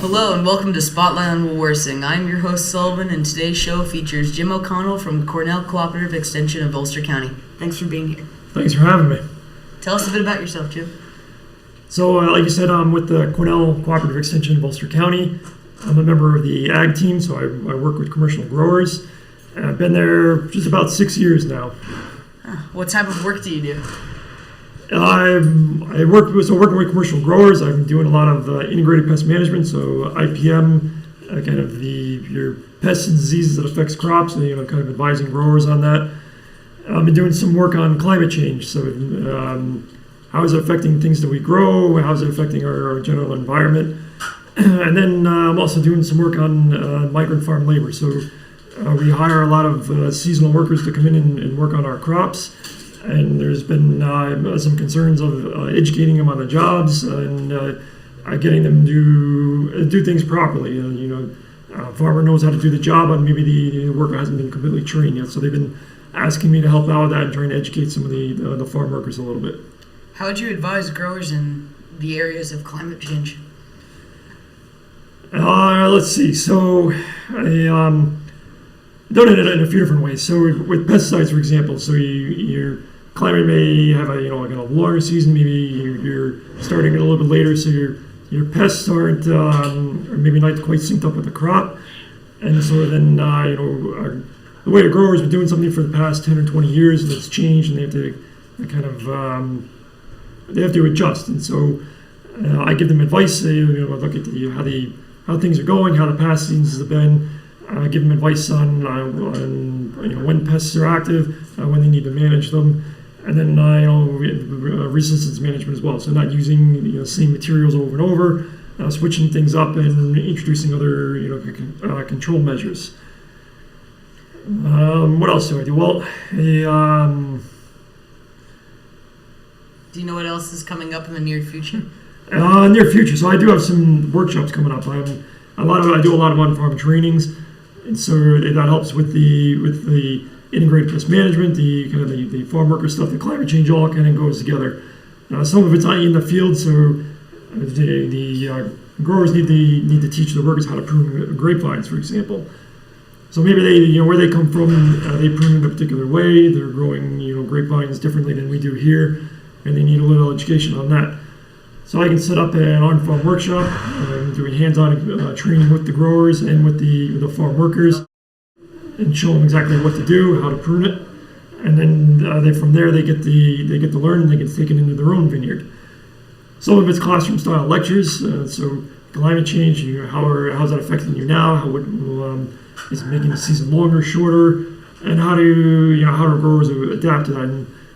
Hello and welcome to Spotlight on Wawarsing. I'm your host Sullivan, and today's show features Jim O'Connell from Cornell Cooperative Extension of Ulster County. Thanks for being here. Thanks for having me. Tell us a bit about yourself, Jim. So, like you said, I'm with the Cornell Cooperative Extension of Ulster County. I'm a member of the ag team, so I work with commercial growers. And I've been there just about 6 years now. What type of work do you do? Working with commercial growers. I'm doing a lot of integrated pest management, so IPM, kind of your pests and diseases that affects crops, and kind of advising growers on that. I've been doing some work on climate change, so how is it affecting things that we grow? How is it affecting our general environment? And then I'm also doing some work on migrant farm labor. So we hire a lot of seasonal workers to come in and work on our crops. And there's been some concerns of educating them on the jobs and getting them to do things properly. A farmer knows how to do the job, and maybe the worker hasn't been completely trained yet. So they've been asking me to help out with that and trying to educate some of the farm workers a little bit. How would you advise growers in the areas of climate change? Let's see. So I done it in a few different ways. So with pesticides, for example, so your climate may have a longer season. Maybe you're starting it a little bit later, so your pests aren't or maybe not quite synced up with the crop. And so then the way a grower's been doing something for the past 10 or 20 years, and it's changed, and they have to they have to adjust. And so I give them advice. Look at how things are going, how the past seasons have been. Give them advice on when pests are active, when they need to manage them, and then resistance management as well. So not using the same materials over and over, switching things up, and introducing other control measures. What else do I do? Well, do you know what else is coming up in the near future? Near future. So I do have some workshops coming up. I do a lot of on-farm trainings. And so that helps with the integrated pest management, the farm worker stuff, the climate change, all kind of goes together. Some of it's not in the field, so the growers need to teach the workers how to prune grapevines, for example. So maybe where they come from, they prune in a particular way. They're growing grapevines differently than we do here, and they need a little education on that. So I can set up an on-farm workshop, doing hands-on training with the growers and with the farm workers, and show them exactly what to do, how to prune it, and then from there they get to learn, and they get to take it into their own vineyard. Some of it's classroom-style lectures. So climate change, how's that affecting you now? Is it making the season longer, shorter, and how do growers adapt to that?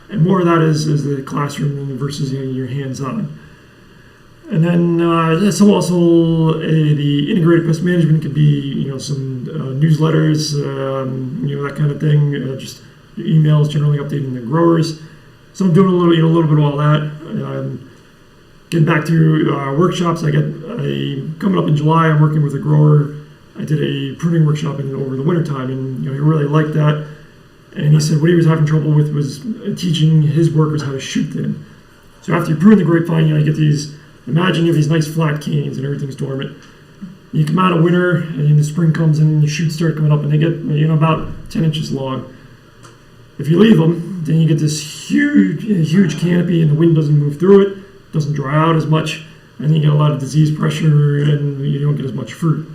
And more of that is the classroom versus your hands-on. And then the integrated pest management could be some newsletters, that kind of thing. Just emails generally updating the growers. So I'm doing a little bit of all that. Getting back to workshops, coming up in July. I'm working with a grower. I did a pruning workshop over the wintertime, and he really liked that. And he said what he was having trouble with was teaching his workers how to shoot them. So after you prune the grapevine, you get these. Imagine you have these nice flat canes and everything's dormant. You come out of winter and the spring comes in and the shoots start coming up and they get about 10 inches long. If you leave them, then you get this huge canopy and the wind doesn't move through it, doesn't dry out as much, and then you get a lot of disease pressure and you don't get as much fruit.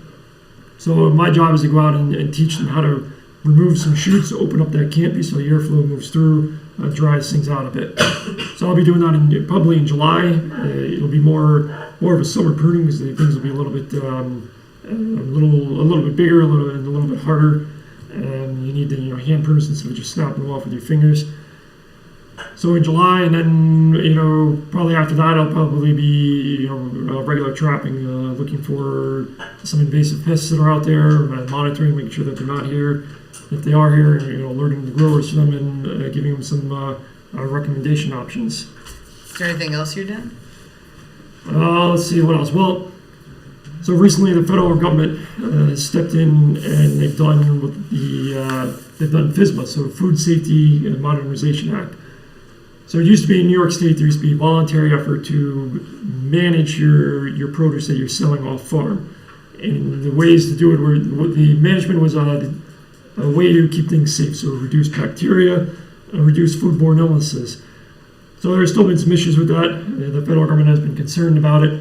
So my job is to go out and teach them how to remove some shoots, open up that canopy so the airflow moves through, dries things out a bit. So I'll be doing that probably in July. It'll be more of a summer pruning because the things will be a little bit bigger, a little bit harder, and you need to hand prune instead of just snapping them off with your fingers. So in July, and then probably after that, I'll probably be regular trapping, looking for some invasive pests that are out there, monitoring, making sure that they're not here. If they are here, alerting the growers to them and giving them some recommendation options. Is there anything else you're doing? Let's see, what else? Well, so recently the federal government has stepped in and they've done FSMA, so Food Safety and Modernization Act. So it used to be in New York State, there used to be a voluntary effort to manage your produce that you're selling off farm. And the ways to do it were, the management was a way to keep things safe, so reduce bacteria, reduce foodborne illnesses. So there's still been some issues with that. The federal government has been concerned about it.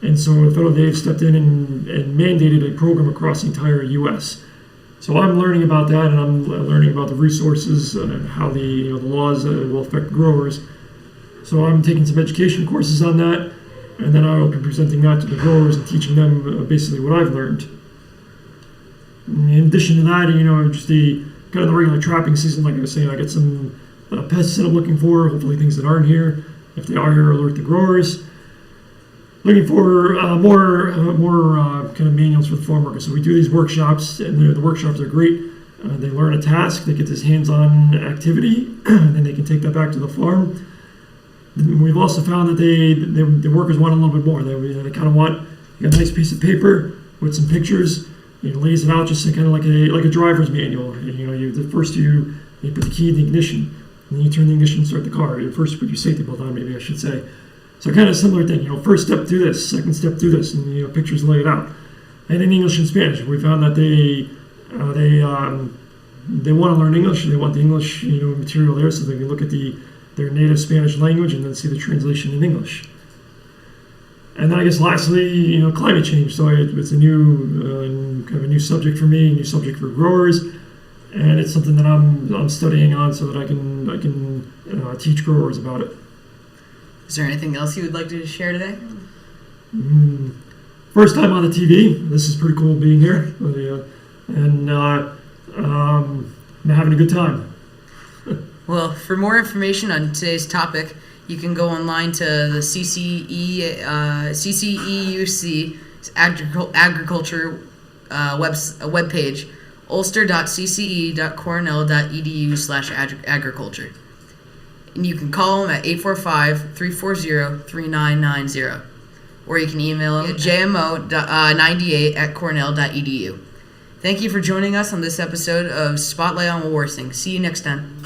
And so the federal they've stepped in and mandated a program across the entire U.S. So I'm learning about that, and I'm learning about the resources, how the laws will affect growers. So I'm taking some education courses on that, and then I will be presenting that to the growers and teaching them basically what I've learned. In addition to that, just the kind of the regular trapping season, like I was saying, I get some pests that I'm looking for, hopefully things that aren't here. If they are here, alert the growers. Looking for more kind of manuals for the farm workers. So we do these workshops, and the workshops are great. They learn a task, they get this hands-on activity, and then they can take that back to the farm. We've also found that the workers want a little bit more. They kind of want a nice piece of paper with some pictures. Lays it out just kind of like a driver's manual. First you put the key in the ignition, and then you turn the ignition and start the car. You first put your safety belt on, maybe I should say. So kind of similar thing. First step do this, second step do this, and pictures lay it out. And in English and Spanish, we found that they want to learn English. They want the English material there, so they can look at their native Spanish language and then see the translation in English. And then I guess lastly, climate change. So it's a new kind of a new subject for me, a new subject for growers, and it's something that I'm studying on so that I can teach growers about it. Is there anything else you would like to share today? First time on the TV. This is pretty cool being here, and I'm having a good time. Well, for more information on today's topic, you can go online to the CCEUC agriculture webpage, ulster.cce.cornell.edu/agriculture. And you can call them at 845-340-3990. Or you can email them at jmo98@cornell.edu. Thank you for joining us on this episode of Spotlight on Wawarsing. See you next time.